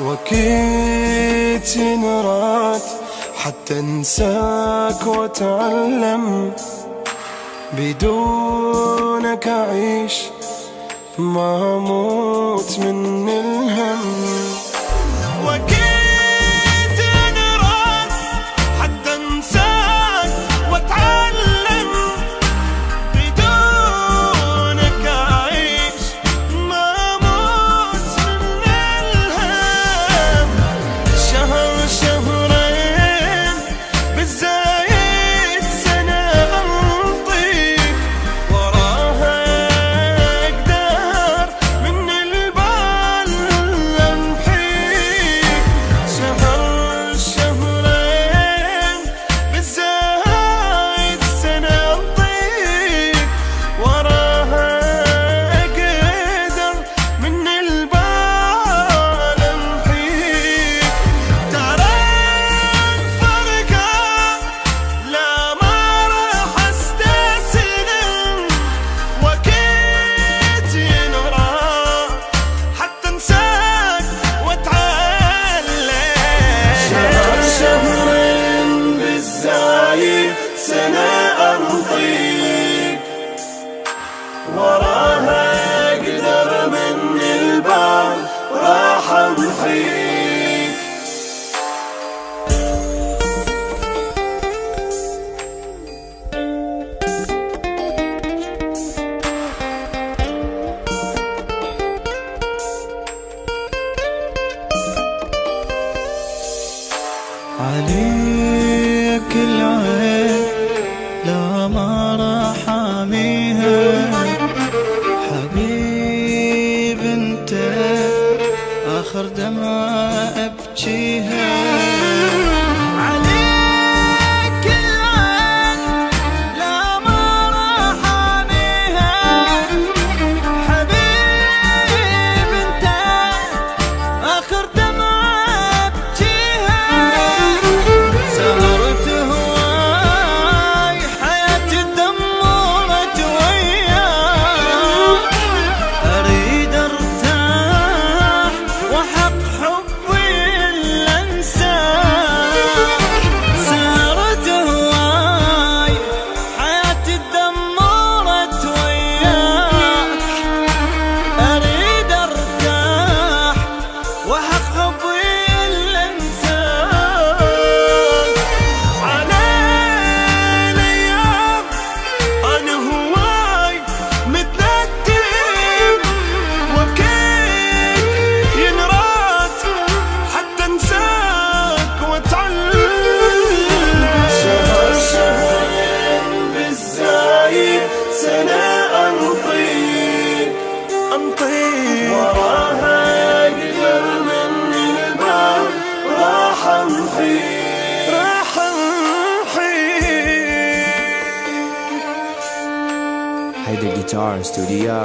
وأكيد ينراد حتى انساك واتعلم، بدونك أعيش ما أموت من الهم. وأكيد ينراد حتى انساك واتعلم، بدونك أعيش ما أموت من الهم. شهر شهرين بالزايد سنة أمضي وراها أقدر من البال أمحيك. شهر شهرين بالزايد سنة أمضي وراها أقدر من البال أمحيك. ترى الفرقة لا ما راح استسلم، وأكيد ينرى حتى انساك واتعلم. شهر شهرين بالزايد سنة أمضيك وراها أقدر من البال راح أمحيك. عليك العين لا ما راح أحاميها، حبيب انت آخر دمعة أبكيها. عليك العين لا ما راح أحاميها، حبيب انت آخر دمعة أبكيها. سهرت هواي حياتي دمرت وياك، أريد أرتاح وحق حبي إلا أنساك. سهرت هواي حياتي دمرت وياك، أريد أرتاح وحق حبي إلا أنساك. على الأيام أنا هواي متندم، وأكيد ينراد حتى انساك واتعلم. شهر شهرين بالزايد سنة أمضيك وراها أقدر من البال راح أمحيك. راح أمحيك. Hey, the Guitar Studio.